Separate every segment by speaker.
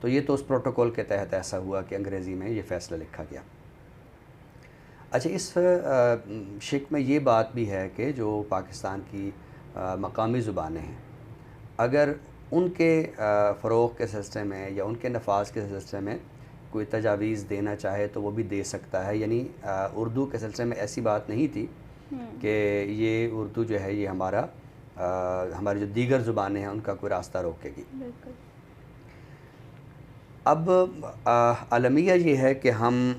Speaker 1: تو یہ تو اس پروٹوکول کے تحت ایسا ہوا کہ انگریزی میں یہ فیصلہ لکھا گیا۔ اچھا، اس شک میں یہ بات بھی ہے کہ جو پاکستان کی مقامی زبانیں ہیں، اگر ان کے فروغ کے سلسلے میں یا ان کے نفاذ کے سلسلے میں کوئی تجاویز دینا چاہے تو وہ بھی دے سکتا ہے۔ یعنی اردو کے سلسلے میں ایسی بات نہیں تھی کہ یہ اردو جو ہے یہ ہماری جو دیگر زبانیں ہیں ان کا کوئی راستہ روکے گی۔
Speaker 2: بالکل۔
Speaker 1: اب المیہ یہ ہے کہ ہم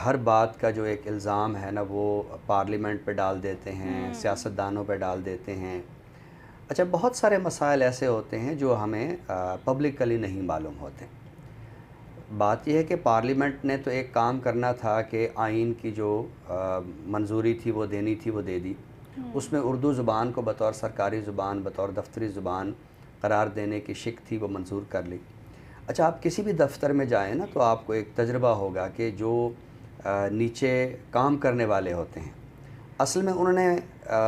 Speaker 1: ہر بات کا جو ایک الزام ہے نا وہ پارلیمنٹ پہ ڈال دیتے ہیں، سیاستدانوں پہ ڈال دیتے ہیں۔ اچھا، بہت سارے مسائل ایسے ہوتے ہیں جو ہمیں پبلکلی نہیں معلوم ہوتے۔ بات یہ ہے کہ پارلیمنٹ نے تو ایک کام کرنا تھا کہ آئین کی جو منظوری تھی وہ دینی تھی، وہ دے دی۔ اس میں اردو زبان کو بطور سرکاری زبان، بطور دفتری زبان قرار دینے کی شک تھی، وہ منظور کر لی۔ اچھا، آپ کسی بھی دفتر میں جائیں نا تو آپ کو ایک تجربہ ہوگا کہ جو نیچے کام کرنے والے ہوتے ہیں اصل میں انہوں نے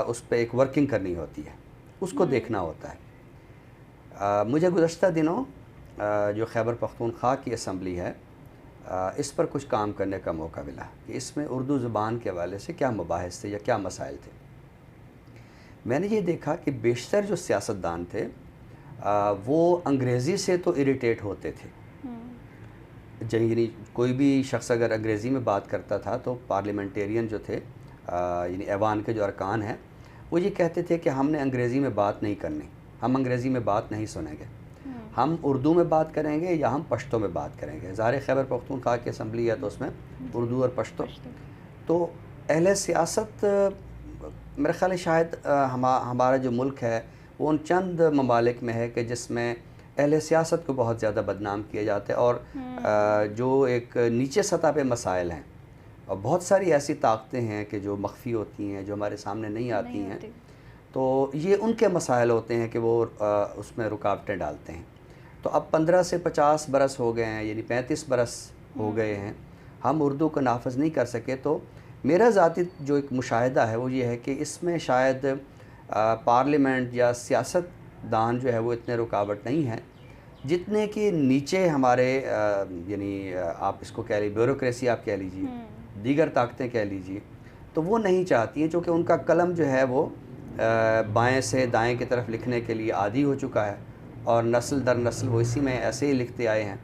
Speaker 1: اس پہ ایک ورکنگ کرنی ہوتی ہے، اس کو دیکھنا ہوتا ہے۔ مجھے گزشتہ دنوں جو خیبر پختونخوا کی اسمبلی ہے اس پر کچھ کام کرنے کا موقع ملا کہ اس میں اردو زبان کے حوالے سے کیا مباحث تھے یا کیا مسائل تھے۔ میں نے یہ دیکھا کہ بیشتر جو سیاستدان تھے وہ انگریزی سے تو اریٹیٹ ہوتے تھے۔ یعنی کوئی بھی شخص اگر انگریزی میں بات کرتا تھا تو پارلیمنٹیرین جو تھے یعنی ایوان کے جو ارکان ہیں وہ یہ کہتے تھے کہ ہم نے انگریزی میں بات نہیں کرنی، ہم انگریزی میں بات نہیں سنیں گے، ہم اردو میں بات کریں گے یا ہم پشتو میں بات کریں گے۔ ظاہر خیبر پختونخوا کی اسمبلی ہے تو اس میں اردو اور پشتو۔ تو اہل سیاست میرے خیال ہے شاید ہمارا جو ملک ہے وہ ان چند ممالک میں ہے کہ جس میں اہل سیاست کو بہت زیادہ بدنام کیا جاتا ہے، اور جو ایک نیچے سطح پہ مسائل ہیں اور بہت ساری ایسی طاقتیں ہیں کہ جو مخفی ہوتی ہیں، جو ہمارے سامنے نہیں آتی ہیں، تو یہ ان کے مسائل ہوتے ہیں کہ وہ اس میں رکاوٹیں ڈالتے ہیں۔ تو اب 15 سے 50 برس ہو گئے ہیں، یعنی 35 برس ہو گئے ہیں، ہم اردو کو نافذ نہیں کر سکے۔ تو میرا ذاتی جو ایک مشاہدہ ہے وہ یہ ہے کہ اس میں شاید پارلیمنٹ یا سیاست دان جو ہے وہ اتنے رکاوٹ نہیں ہیں جتنے کہ نیچے ہمارے یعنی آپ اس کو کہہ لیجیے بیوروکریسی، آپ کہہ لیجیے، دیگر طاقتیں کہہ لیجیے، تو وہ نہیں چاہتی ہیں، چونکہ ان کا قلم جو ہے وہ بائیں سے دائیں کی طرف لکھنے کے لیے عادی ہو چکا ہے اور نسل در نسل وہ اسی میں ایسے ہی لکھتے آئے ہیں۔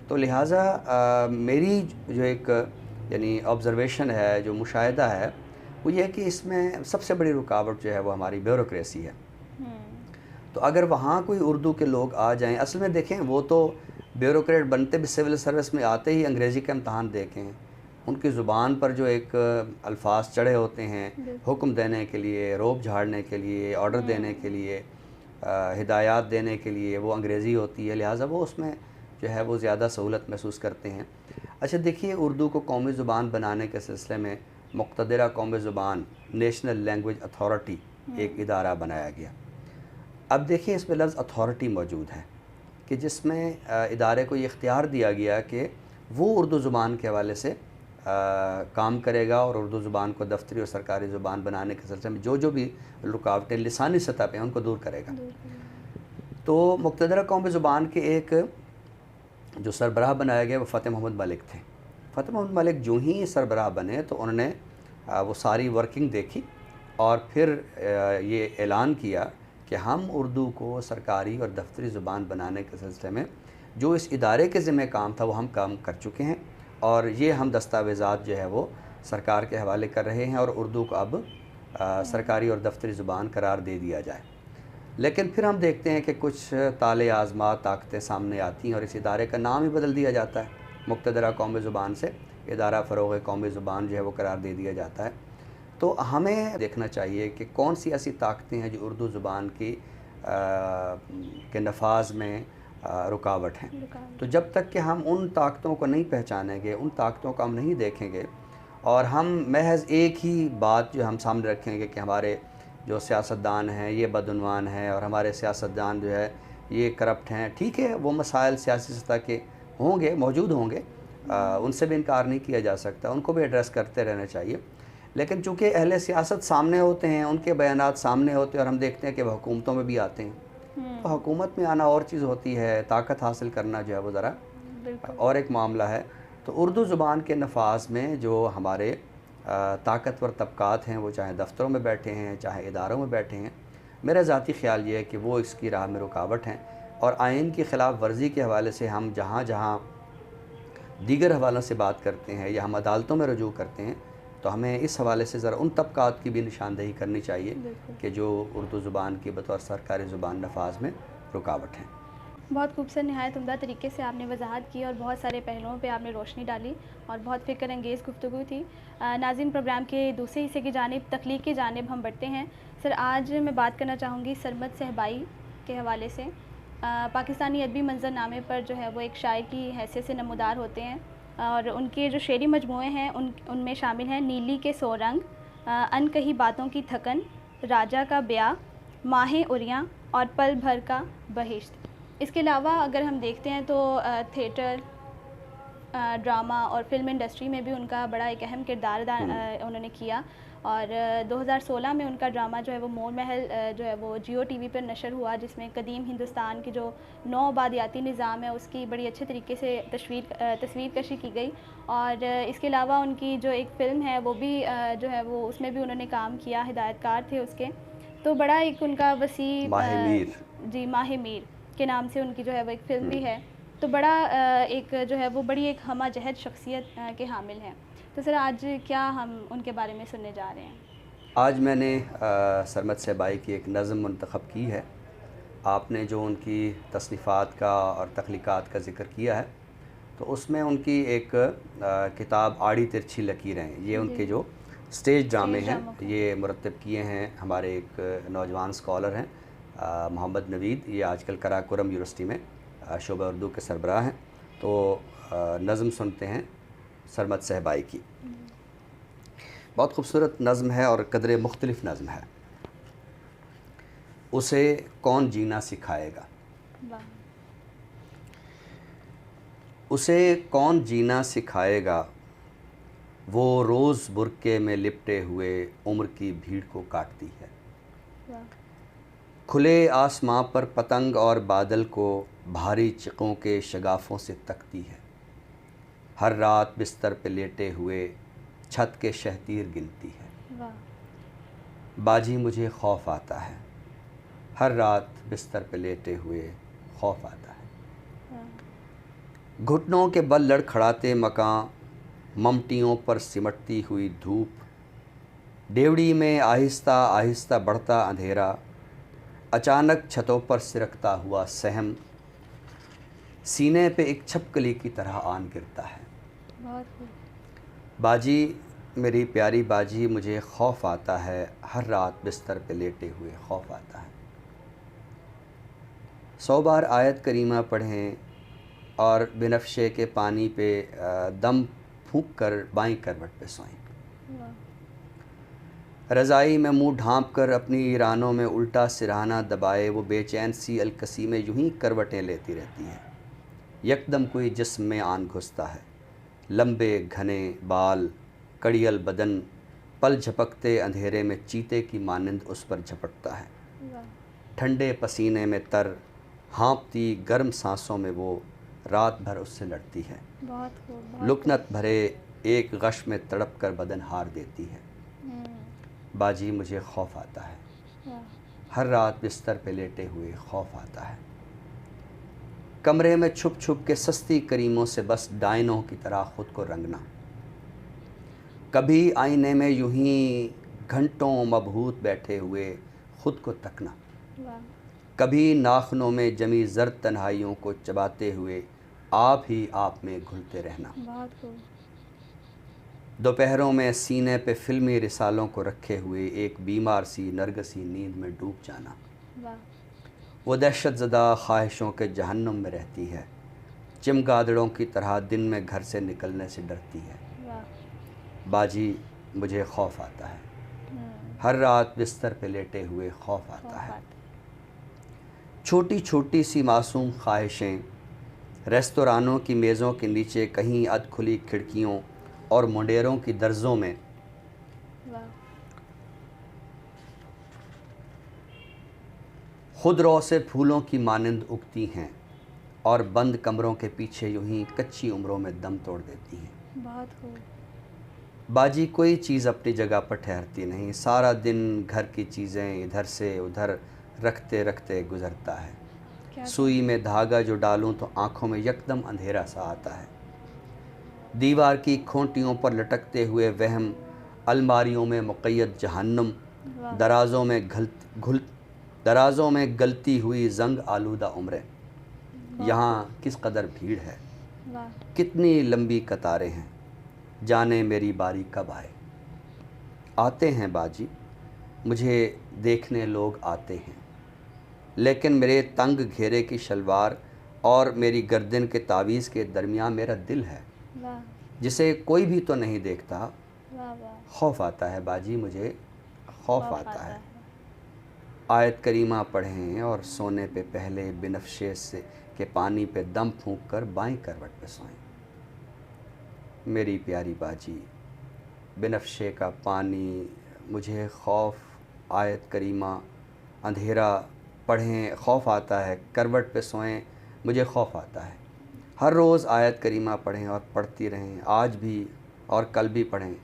Speaker 1: تو لہٰذا میری جو ایک یعنی آبزرویشن ہے، جو مشاہدہ ہے، وہ یہ ہے کہ اس میں سب سے بڑی رکاوٹ جو ہے وہ ہماری بیوروکریسی ہے۔ تو اگر وہاں کوئی اردو کے لوگ آ جائیں، اصل میں دیکھیں وہ تو بیوروکریٹ بنتے بھی سول سروس میں آتے ہی انگریزی کا امتحان دیکھیں، ان کی زبان پر جو ایک الفاظ چڑھے ہوتے ہیں حکم دینے کے لیے، روب جھاڑنے کے لیے، آرڈر دینے کے لیے، ہدایات دینے کے لیے، وہ انگریزی ہوتی ہے، لہٰذا وہ اس میں جو ہے وہ زیادہ سہولت محسوس کرتے ہیں۔ اچھا دیکھیے، اردو کو قومی زبان بنانے کے سلسلے میں مقتدرہ قومی زبان نیشنل لینگویج اتھارٹی ایک ادارہ بنایا گیا۔ اب دیکھیں اس میں لفظ اتھارٹی موجود ہے کہ جس میں ادارے کو یہ اختیار دیا گیا کہ وہ اردو زبان کے حوالے سے کام کرے گا اور اردو زبان کو دفتری اور سرکاری زبان بنانے کے سلسلے میں جو بھی رکاوٹیں لسانی سطح پہ ہیں ان کو دور کرے گا۔ تو مقتدرہ قومی زبان کے ایک جو سربراہ بنایا گیا وہ فتح محمد ملک تھے۔ فتح محمد ملک جو ہی سربراہ بنے تو انہوں نے وہ ساری ورکنگ دیکھی اور پھر یہ اعلان کیا کہ ہم اردو کو سرکاری اور دفتری زبان بنانے کے سلسلے میں جو اس ادارے کے ذمہ کام تھا وہ ہم کام کر چکے ہیں، اور یہ ہم دستاویزات جو ہے وہ سرکار کے حوالے کر رہے ہیں اور اردو کو اب سرکاری اور دفتری زبان قرار دے دیا جائے۔ لیکن پھر ہم دیکھتے ہیں کہ کچھ طالع آزما طاقتیں سامنے آتی ہیں اور اس ادارے کا نام ہی بدل دیا جاتا ہے، مقتدرہ قومی زبان سے ادارہ فروغ قومی زبان جو ہے وہ قرار دے دیا جاتا ہے۔ تو ہمیں دیکھنا چاہیے کہ کون سی ایسی طاقتیں ہیں جو اردو زبان کی کے نفاذ میں رکاوٹ ہیں۔ تو جب تک کہ ہم ان طاقتوں کو نہیں پہچانیں گے، ان طاقتوں کو ہم نہیں دیکھیں گے اور ہم محض ایک ہی بات جو ہم سامنے رکھیں گے کہ ہمارے جو سیاستدان ہیں یہ بدعنوان ہیں اور ہمارے سیاستدان جو ہے یہ کرپٹ ہیں، ٹھیک ہے وہ مسائل سیاسی سطح کے ہوں گے، موجود ہوں گے، ان سے بھی انکار نہیں کیا جا سکتا، ان کو بھی ایڈریس کرتے رہنا چاہیے۔ لیکن چونکہ اہل سیاست سامنے ہوتے ہیں، ان کے بیانات سامنے ہوتے ہیں اور ہم دیکھتے ہیں کہ وہ حکومتوں میں بھی آتے ہیں، تو حکومت میں آنا اور چیز ہوتی ہے، طاقت حاصل کرنا جو ہے وہ ذرا
Speaker 2: بالکل
Speaker 1: اور ایک معاملہ ہے. تو اردو زبان کے نفاذ میں جو ہمارے طاقتور طبقات ہیں، وہ چاہے دفتروں میں بیٹھے ہیں چاہے اداروں میں بیٹھے ہیں، میرا ذاتی خیال یہ ہے کہ وہ اس کی راہ میں رکاوٹ ہیں. اور آئین کی خلاف ورزی کے حوالے سے ہم جہاں جہاں دیگر حوالوں سے بات کرتے ہیں یا ہم عدالتوں میں رجوع کرتے ہیں، تو ہمیں اس حوالے سے ذرا ان طبقات کی بھی نشاندہی کرنی چاہیے
Speaker 2: بالکل.
Speaker 1: کہ جو اردو زبان کی بطور سرکاری زبان نفاذ میں رکاوٹ ہیں.
Speaker 2: بہت خوبصورت، نہایت عمدہ طریقے سے آپ نے وضاحت کی اور بہت سارے پہلوؤں پہ آپ نے روشنی ڈالی اور بہت فکر انگیز گفتگو تھی. ناظرین، پروگرام کے دوسرے حصے کی جانب، تخلیق کی جانب ہم بڑھتے ہیں. سر، آج میں بات کرنا چاہوں گی سرمد صہبائی کے حوالے سے. پاکستانی ادبی منظر نامے پر جو ہے وہ ایک شاعر کی حیثیت سے نمودار ہوتے ہیں اور ان کے جو شعری مجموعے ہیں ان میں شامل ہیں نیلی کے سو رنگ، ان کہی باتوں کی تھکن، راجا کا بیاہ، ماہیں اریاں اور پل بھر کا بہشت. اس کے علاوہ اگر ہم دیکھتے ہیں تو تھیٹر، ڈرامہ اور فلم انڈسٹری میں بھی ان کا بڑا ایک اہم کردار انہوں نے کیا. اور 2016 میں ان کا ڈرامہ جو ہے وہ مور محل جو ہے وہ جیو ٹی وی پر نشر ہوا، جس میں قدیم ہندوستان کی جو نو آبادیاتی نظام ہے اس کی بڑی اچھے طریقے سے تصویر کشی کی گئی. اور اس کے علاوہ ان کی جو ایک فلم ہے وہ بھی جو ہے وہ اس میں بھی انہوں نے کام کیا، ہدایت کار تھے اس کے. تو بڑا ایک ان کا وسیع
Speaker 1: ماہ میر.
Speaker 2: جی، ماہ میر کے نام سے ان کی جو ہے وہ ایک فلم بھی ہے. تو بڑا ایک جو ہے وہ بڑی ایک ہمہ جہت شخصیت کے حامل ہیں. تو سر، آج کیا ہم ان کے بارے میں سننے جا رہے ہیں؟
Speaker 1: آج میں نے سرمد صہبائی کی ایک نظم منتخب کی ہے. آپ نے جو ان کی تصنیفات کا اور تخلیقات کا ذکر کیا ہے، تو اس میں ان کی ایک کتاب آڑی ترچھی لکیریں، یہ ان کے جو سٹیج ڈرامے ہیں، یہ مرتب کیے ہیں ہمارے ایک نوجوان اسکالر ہیں محمد نوید. یہ آج کل قراقرم یونیورسٹی میں شعبہ اردو کے سربراہ ہیں. تو نظم سنتے ہیں سرمد صہبائی کی. بہت خوبصورت نظم ہے اور قدرے مختلف نظم ہے. اسے کون جینا سکھائے گا. اسے کون جینا سکھائے گا، وہ روز برقعے میں لپٹے ہوئے عمر کی بھیڑ کو کاٹتی ہے. کھلے آسماں پر پتنگ اور بادل کو بھاری چقوں کے شگافوں سے تکتی ہے. ہر رات بستر پہ لیٹے ہوئے چھت کے شہتیر گنتی ہے. باجی مجھے خوف آتا ہے، ہر رات بستر پہ لیٹے ہوئے خوف آتا ہے. گھٹنوں کے بل لڑکھڑاتے مکاں، ممٹیوں پر سمٹتی ہوئی دھوپ، ڈیوڑی میں آہستہ آہستہ بڑھتا اندھیرا، اچانک چھتوں پر سرکتا ہوا سہم، سینے پہ ایک چھپکلی کی طرح آن گرتا ہے. باجی، میری پیاری باجی، مجھے خوف آتا ہے، ہر رات بستر پہ لیٹے ہوئے خوف آتا ہے. 100 بار آیت کریمہ پڑھیں اور بنفشے کے پانی پہ دم پھونک کر بائیں کروٹ پہ سوئیں. رضائی میں منہ ڈھانپ کر اپنی ایرانوں میں الٹا سرہانہ دبائے وہ بے چین سی الکسی میں یوں ہی کروٹیں لیتی رہتی ہیں. یکدم کوئی جسم میں آن گھستا ہے، لمبے گھنے بال، کڑیل بدن، پل جھپکتے اندھیرے میں چیتے کی مانند اس پر جھپٹتا ہے. ٹھنڈے پسینے میں تر، ہانپتی گرم سانسوں میں وہ رات بھر اس سے لڑتی ہے. لکنت بھرے ایک غش میں تڑپ کر بدن ہار دیتی ہے. باجی مجھے خوف آتا ہے، ہر رات بستر پہ لیٹے ہوئے خوف آتا ہے. کمرے میں چھپ چھپ کے سستی کریموں سے بس ڈائنوں کی طرح خود کو رنگنا. کبھی آئینے میں یوں ہی گھنٹوں مبہوت بیٹھے ہوئے خود کو تکنا. کبھی ناخنوں میں جمی زرد تنہائیوں کو چباتے ہوئے آپ ہی آپ میں گھلتے رہنا. دوپہروں میں سینے پہ فلمی رسالوں کو رکھے ہوئے ایک بیمار سی نرگسی نیند میں ڈوب جانا. وہ دہشت زدہ خواہشوں کے جہنم میں رہتی ہے، چمگادڑوں کی طرح دن میں گھر سے نکلنے سے ڈرتی ہے. باجی مجھے خوف آتا ہے، ہر رات بستر پہ لیٹے ہوئے خوف آتا ہے. چھوٹی چھوٹی سی معصوم خواہشیں ریستورانوں کی میزوں کے نیچے، کہیں ادھ کھلی کھڑکیوں اور منڈیروں کی درزوں میں خود رو سے پھولوں کی مانند اگتی ہیں اور بند کمروں کے پیچھے یوں ہی کچی عمروں میں دم توڑ دیتی ہیں۔
Speaker 2: بہت خوب۔
Speaker 1: باجی کوئی چیز اپنی جگہ پر ٹھہرتی نہیں، سارا دن گھر کی چیزیں ادھر سے ادھر رکھتے رکھتے گزرتا ہے۔ سوئی میں دھاگا جو ڈالوں تو آنکھوں میں یکدم اندھیرا سا آتا ہے۔ دیوار کی کھونٹیوں پر لٹکتے ہوئے وہم، الماریوں میں مقید جہنم، درازوں میں گلتی ہوئی زنگ آلودہ عمریں۔ یہاں کس قدر بھیڑ ہے، کتنی لمبی قطاریں ہیں، جانے میری باری کب آئے۔ آتے ہیں باجی، مجھے دیکھنے لوگ آتے ہیں، لیکن میرے تنگ گھیرے کی شلوار اور میری گردن کے تعویذ کے درمیان میرا دل ہے، جسے کوئی بھی تو نہیں دیکھتا۔ خوف آتا ہے باجی، مجھے خوف آتا ہے۔ آیت کریمہ پڑھیں اور سونے پہ پہلے بنفشے سے کہ پانی پہ دم پھونک کر بائیں کروٹ پہ سوئیں۔ میری پیاری باجی، بنفشے کا پانی، مجھے خوف، آیت کریمہ، اندھیرا پڑھیں، خوف آتا ہے، کروٹ پہ سوئیں، مجھے خوف آتا ہے۔ ہر روز آیت کریمہ پڑھیں اور پڑھتی رہیں، آج بھی اور کل بھی پڑھیں،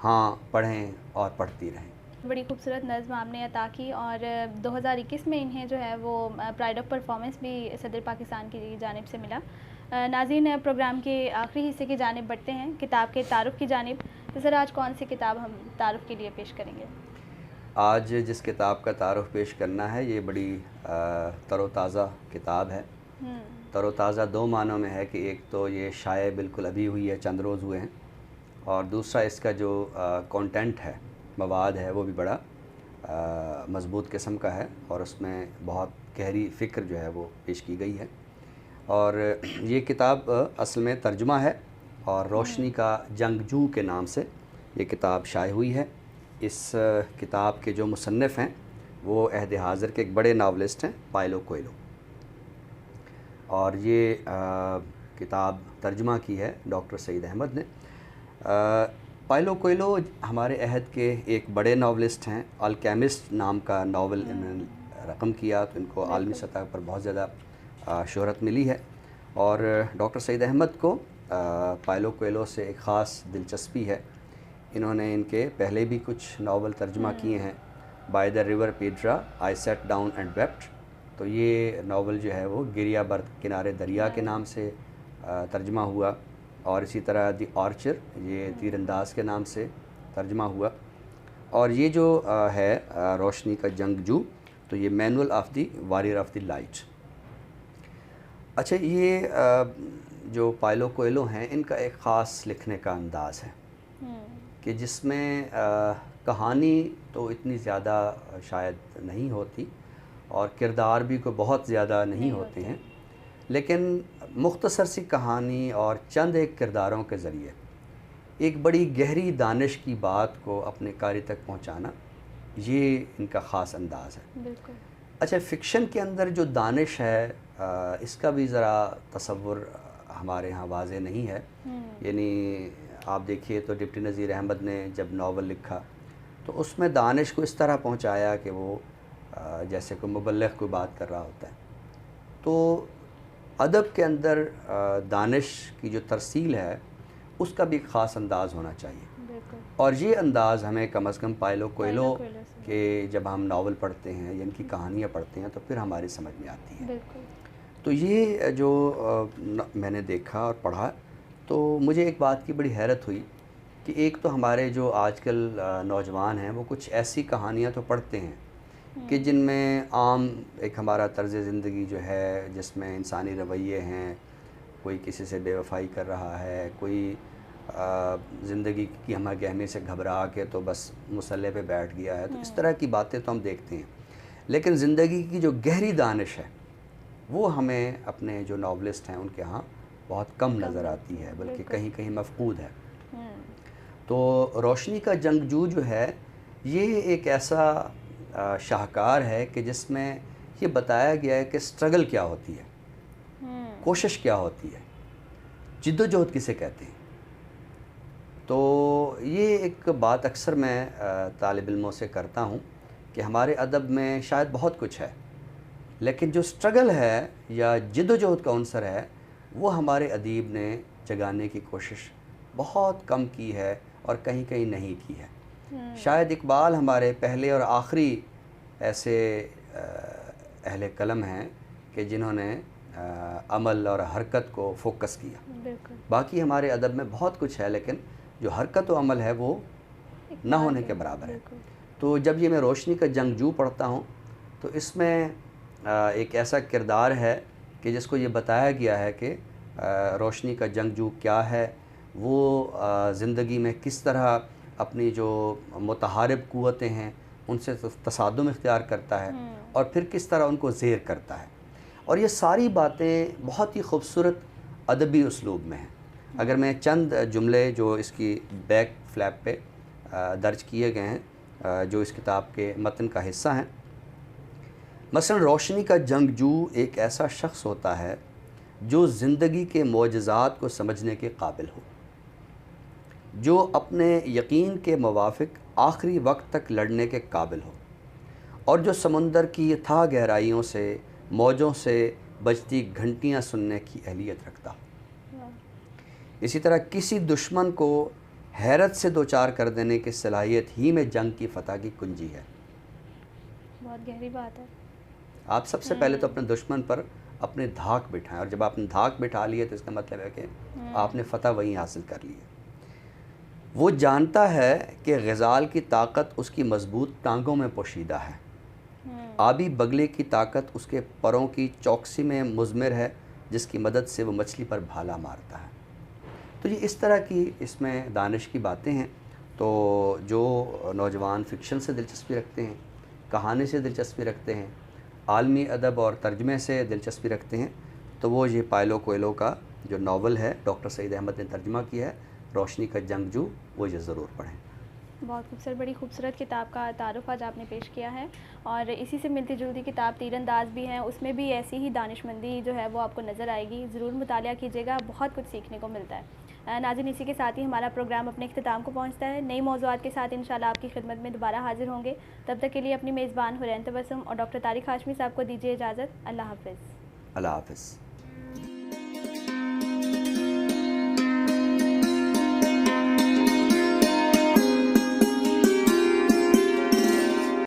Speaker 1: ہاں پڑھیں اور پڑھتی رہیں۔
Speaker 2: بڑی خوبصورت نظم آپ نے عطا کی، اور 2021 میں انہیں جو ہے وہ پرائڈ آف پرفارمنس بھی صدر پاکستان کی جانب سے ملا۔ ناظرین، پروگرام کے آخری حصے کی جانب بڑھتے ہیں، کتاب کے تعارف کی جانب۔ تو سر آج کون سی کتاب ہم تعارف کے لیے پیش کریں گے؟
Speaker 1: آج جس کتاب کا تعارف پیش کرنا ہے یہ بڑی تر و تازہ کتاب ہے۔ تر و تازہ دو معنوں میں ہے کہ ایک تو یہ شائع بالکل ابھی ہوئی ہے، چند روز ہوئے ہیں، اور دوسرا اس کا جو کانٹینٹ ہے، مواد ہے، وہ بھی بڑا مضبوط قسم کا ہے، اور اس میں بہت گہری فکر جو ہے وہ پیش کی گئی ہے۔ اور یہ کتاب اصل میں ترجمہ ہے، اور روشنی کا جنگجو کے نام سے یہ کتاب شائع ہوئی ہے۔ اس کتاب کے جو مصنف ہیں وہ عہد حاضر کے ایک بڑے ناولسٹ ہیں، پائلو کوئلو، اور یہ کتاب ترجمہ کی ہے ڈاکٹر سعید احمد نے۔ پائلو کوئلو ہمارے عہد کے ایک بڑے ناولسٹ ہیں، الکیمسٹ نام کا ناول انہوں نے رقم کیا تو ان کو عالمی سطح پر بہت زیادہ شہرت ملی ہے، اور ڈاکٹر سعید احمد کو پائلو کوئلو سے ایک خاص دلچسپی ہے۔ انہوں نے ان کے پہلے بھی کچھ ناول ترجمہ کیے ہیں، by the river Piedra, I sat down and wept, تو یہ ناول جو ہے وہ گریا بر کنارے دریا کے نام سے ترجمہ ہوا، اور اسی طرح دی آرچر، یہ تیر انداز کے نام سے ترجمہ ہوا، اور یہ جو ہے روشنی کا جنگجو، تو یہ manual of the warrior of the light. اچھا، یہ جو پائلو کوئلو ہیں ان کا ایک خاص لکھنے کا انداز ہے کہ جس میں کہانی تو اتنی زیادہ شاید نہیں ہوتی، اور کردار بھی کوئی بہت زیادہ نہیں ہوتے ہیں، لیکن مختصر سی کہانی اور چند ایک کرداروں کے ذریعے ایک بڑی گہری دانش کی بات کو اپنے قاری تک پہنچانا، یہ ان کا خاص انداز ہے۔
Speaker 2: بالکل۔
Speaker 1: اچھا، فکشن کے اندر جو دانش ہے اس کا بھی ذرا تصور ہمارے ہاں واضح نہیں ہے، یعنی آپ دیکھیے تو ڈپٹی نذیر احمد نے جب ناول لکھا تو اس میں دانش کو اس طرح پہنچایا کہ وہ جیسے کوئی مبلغ کوئی بات کر رہا ہوتا ہے۔ تو ادب کے اندر دانش کی جو ترسیل ہے اس کا بھی ایک خاص انداز ہونا چاہیے، اور یہ انداز ہمیں کم از کم پائلو کوئلو کے جب ہم ناول پڑھتے ہیں یا ان کی کہانیاں پڑھتے ہیں تو پھر ہماری سمجھ میں آتی ہے۔ تو یہ جو میں نے دیکھا اور پڑھا تو مجھے ایک بات کی بڑی حیرت ہوئی کہ ایک تو ہمارے جو آج کل نوجوان ہیں وہ کچھ ایسی کہانیاں تو پڑھتے ہیں کہ جن میں عام ایک ہمارا طرز زندگی جو ہے، جس میں انسانی رویے ہیں، کوئی کسی سے بے وفائی کر رہا ہے، کوئی زندگی کی ہمہ گہمی سے گھبرا کے تو بس مسلح پہ بیٹھ گیا ہے، تو اس طرح کی باتیں تو ہم دیکھتے ہیں، لیکن زندگی کی جو گہری دانش ہے وہ ہمیں اپنے جو ناولسٹ ہیں ان کے ہاں بہت کم نظر آتی ہے، بلکہ کہیں کہیں مفقود ہے۔ تو روشنی کا جنگجو جو ہے یہ ایک ایسا شاہکار ہے کہ جس میں یہ بتایا گیا ہے کہ سٹرگل کیا ہوتی ہے، کوشش کیا ہوتی ہے، جد و جہد کسے کہتے ہیں۔ تو یہ ایک بات اکثر میں طالب علموں سے کرتا ہوں کہ ہمارے ادب میں شاید بہت کچھ ہے، لیکن جو سٹرگل ہے یا جد و جہد کا عنصر ہے وہ ہمارے ادیب نے جگانے کی کوشش بہت کم کی ہے اور کہیں کہیں نہیں کی ہے. شاید اقبال ہمارے پہلے اور آخری ایسے اہل قلم ہیں کہ جنہوں نے عمل اور حرکت کو فوکس کیا. باقی ہمارے ادب میں بہت کچھ ہے لیکن جو حرکت و عمل ہے وہ نہ ہونے کے برابر ہے. تو جب یہ میں روشنی کا جنگجو پڑھتا ہوں تو اس میں ایک ایسا کردار ہے کہ جس کو یہ بتایا گیا ہے کہ روشنی کا جنگجو کیا ہے، وہ زندگی میں کس طرح اپنی جو متحارب قوتیں ہیں ان سے تصادم اختیار کرتا ہے اور پھر کس طرح ان کو زیر کرتا ہے. اور یہ ساری باتیں بہت ہی خوبصورت ادبی اسلوب میں ہیں. اگر میں چند جملے جو اس کی بیک فلیپ پہ درج کیے گئے ہیں جو اس کتاب کے متن کا حصہ ہیں، مثلا روشنی کا جنگجو ایک ایسا شخص ہوتا ہے جو زندگی کے معجزات کو سمجھنے کے قابل ہو، جو اپنے یقین کے موافق آخری وقت تک لڑنے کے قابل ہو، اور جو سمندر کی تھا گہرائیوں سے موجوں سے بجتی گھنٹیاں سننے کی اہلیت رکھتا ہو. اسی طرح کسی دشمن کو حیرت سے دوچار کر دینے کی صلاحیت ہی میں جنگ کی فتح کی کنجی ہے.
Speaker 2: بہت گہری بات ہے.
Speaker 1: آپ سب سے پہلے تو اپنے دشمن پر اپنے دھاک بٹھائیں، اور جب آپ نے دھاک بٹھا لیے تو اس کا مطلب ہے کہ آپ نے فتح وہیں حاصل کر لی ہے. وہ جانتا ہے کہ غزال کی طاقت اس کی مضبوط ٹانگوں میں پوشیدہ ہے، آبی بگلے کی طاقت اس کے پروں کی چوکسی میں مضمر ہے جس کی مدد سے وہ مچھلی پر بھالا مارتا ہے. تو یہ اس طرح کی اس میں دانش کی باتیں ہیں. تو جو نوجوان فکشن سے دلچسپی رکھتے ہیں، کہانی سے دلچسپی رکھتے ہیں، عالمی ادب اور ترجمے سے دلچسپی رکھتے ہیں، تو وہ یہ پائلو کوئلو کا جو ناول ہے ڈاکٹر سعید احمد نے ترجمہ کیا ہے روشنی کا جنگجو، وہ یہ ضرور پڑھیں.
Speaker 2: بہت خوبصورت، بڑی خوبصورت کتاب کا تعارف آج آپ نے پیش کیا ہے. اور اسی سے ملتی جلتی کتاب تیر انداز بھی ہیں، اس میں بھی ایسی ہی دانش مندی جو ہے وہ آپ کو نظر آئے گی. ضرور مطالعہ کیجیے گا، بہت کچھ سیکھنے کو ملتا ہے. ناظرین، اسی کے ساتھ ہی ہمارا پروگرام اپنے اختتام کو پہنچتا ہے. نئی موضوعات کے ساتھ انشاءاللہ آپ کی خدمت میں دوبارہ حاضر ہوں گے. تب تک کے لیے اپنی میزبان حورین تبسم اور ڈاکٹر طارق ہاشمی صاحب کو دیجیے اجازت. اللہ حافظ.
Speaker 1: اللہ حافظ.